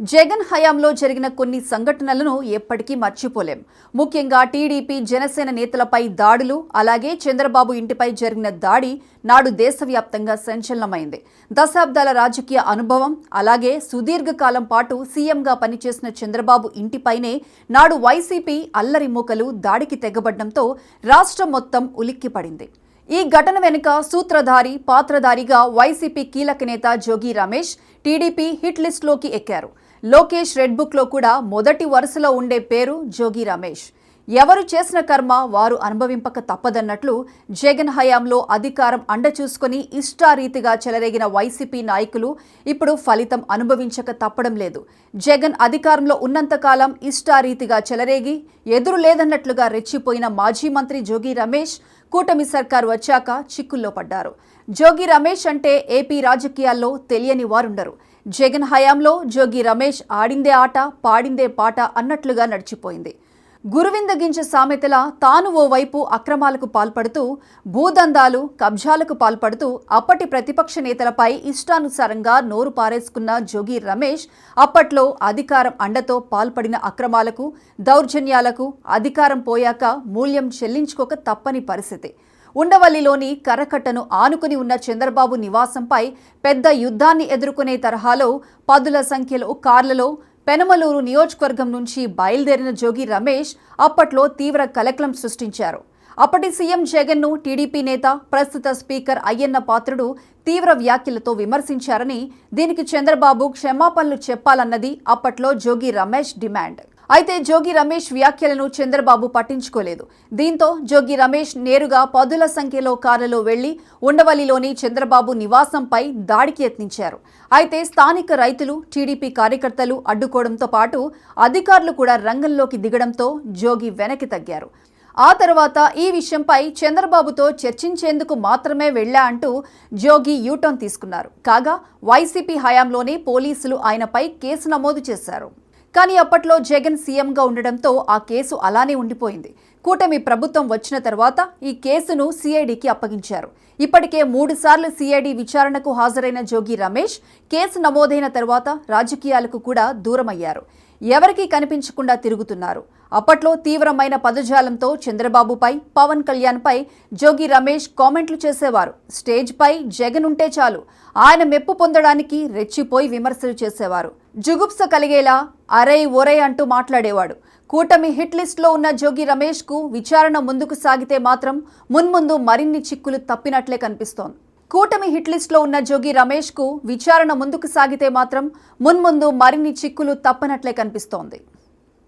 జగన్ హయాంలో జరిగిన కొన్ని సంఘటనలను ఎప్పటికీ మర్చిపోలేం. ముఖ్యంగా టీడీపీ జనసేన నేతలపై దాడులు, అలాగే చంద్రబాబు ఇంటిపై జరిగిన దాడి నాడు దేశవ్యాప్తంగా సంచలనమైంది. దశాబ్దాల రాజకీయ అనుభవం, అలాగే సుదీర్ఘకాలం పాటు సీఎంగా పనిచేసిన చంద్రబాబు ఇంటిపైనే నాడు వైసీపీ అల్లరి మూకలు దాడికి తెగబడ్డంతో రాష్ట్రం మొత్తం ఉలిక్కిపడింది. ఈ ఘటన వెనుక సూత్రధారి, పాత్రధారిగా వైసీపీ కీలక నేత జోగి రమేష్ టీడీపీ హిట్ లిస్టులోకి ఎక్కారు. లోకేష్ రెడ్ బుక్లో కూడా మొదటి వరుసలో ఉండే పేరు జోగి రమేష్. ఎవరు చేసిన కర్మ వారు అనుభవింపక తప్పదన్నట్లు జగన్ హయాంలో అధికారం అండచూసుకుని ఇష్టారీతిగా చెలరేగిన వైసీపీ నాయకులు ఇప్పుడు ఫలితం అనుభవించక తప్పడం లేదు. జగన్ అధికారంలో ఉన్నంతకాలం ఇష్టారీతిగా చెలరేగి ఎదురు లేదన్నట్లుగా రెచ్చిపోయిన మాజీ మంత్రి జోగి రమేష్ కూటమి సర్కారు వచ్చాక చిక్కుల్లో పడ్డారు. జోగి రమేష్ అంటే ఏపీ రాజకీయాల్లో తెలియని వారుండరు. జగన్ హయాంలో జోగి రమేష్ ఆడిందే ఆట, పాడిందే పాట అన్నట్లుగా నడిచిపోయింది. గురువిందగించ సామెతలా తాను ఓవైపు అక్రమాలకు పాల్పడుతూ, భూదందాలు, కబ్జాలకు పాల్పడుతూ అప్పటి ప్రతిపక్ష నేతలపై ఇష్టానుసారంగా నోరు పారేసుకున్న జోగి రమేష్ అప్పట్లో అధికారం అండతో పాల్పడిన అక్రమాలకు, దౌర్జన్యాలకు అధికారం పోయాక మూల్యం చెల్లించుకోక తప్పని పరిస్థితి. ఉండవల్లిలోని కరకట్టను ఆనుకుని ఉన్న చంద్రబాబు నివాసంపై పెద్ద యుద్ధాన్ని ఎదుర్కొనే తరహాలో పదుల సంఖ్యలో కార్లలో పెనమలూరు నియోజకవర్గం నుంచి బయలుదేరిన జోగి రమేష్ అప్పట్లో తీవ్ర కలకలం సృష్టించారు. అప్పటి సీఎం జగన్ను టీడీపీ నేత, ప్రస్తుత స్పీకర్ అయ్యన్న పాత్రుడు తీవ్ర వ్యాఖ్యలతో విమర్శించారని, దీనికి చంద్రబాబు క్షమాపణలు చెప్పాలన్నది అప్పట్లో జోగి రమేష్ డిమాండ్. అయితే జోగి రమేష్ వ్యాఖ్యలను చంద్రబాబు పట్టించుకోలేదు. దీంతో జోగి రమేష్ నేరుగా పదుల సంఖ్యలో కార్లలో వెళ్లి ఉండవల్లిలోని చంద్రబాబు నివాసంపై దాడికి యత్నించారు. అయితే స్థానిక రైతులు, టీడీపీ కార్యకర్తలు అడ్డుకోవడంతో పాటు అధికారులు కూడా రంగంలోకి దిగడంతో జోగి వెనక్కి తగ్గారు. ఆ తర్వాత ఈ విషయంపై చంద్రబాబుతో చర్చించేందుకు మాత్రమే వెళ్లా అంటూ జోగి యూటర్న్ తీసుకున్నారు. కాగా వైసీపీ హయాంలోనే పోలీసులు ఆయనపై కేసు నమోదు చేశారు. కానీ అప్పట్లో జగన్ సీఎంగా ఉండడంతో ఆ కేసు అలానే ఉండిపోయింది. కూటమి ప్రభుత్వం వచ్చిన తర్వాత ఈ కేసును సిఐడికి అప్పగించారు. ఇప్పటికే 3 సార్లు సిఐడి విచారణకు హాజరైన జోగి రమేష్ కేసు నమోదైన తర్వాత రాజకీయాలకు కూడా దూరమయ్యారు. ఎవరికీ కనిపించకుండా తిరుగుతున్నారు. అప్పట్లో తీవ్రమైన పదజాలంతో చంద్రబాబుపై, పవన్ కళ్యాణ్పై జోగి రమేష్ కామెంట్లు చేసేవారు. స్టేజ్పై జగన్ ఉంటే చాలు ఆయన మెప్పు పొందడానికి రెచ్చిపోయి విమర్శలు చేసేవారు. జుగుప్స కలిగేలా అరై ఒరై అంటూ మాట్లాడేవాడు. కూటమి హిట్ లిస్టులో ఉన్న జోగి రమేష్కు విచారణ ముందుకు సాగితే మాత్రం మున్ముందు మరిన్ని చిక్కులు తప్పినట్లే కనిపిస్తోంది. కూటమి హిట్ లిస్టులో ఉన్న జోగి రమేష్కు విచారణ ముందుకు సాగితే మాత్రం మున్ముందు మరిన్ని చిక్కులు తప్పనట్లే కనిపిస్తోంది.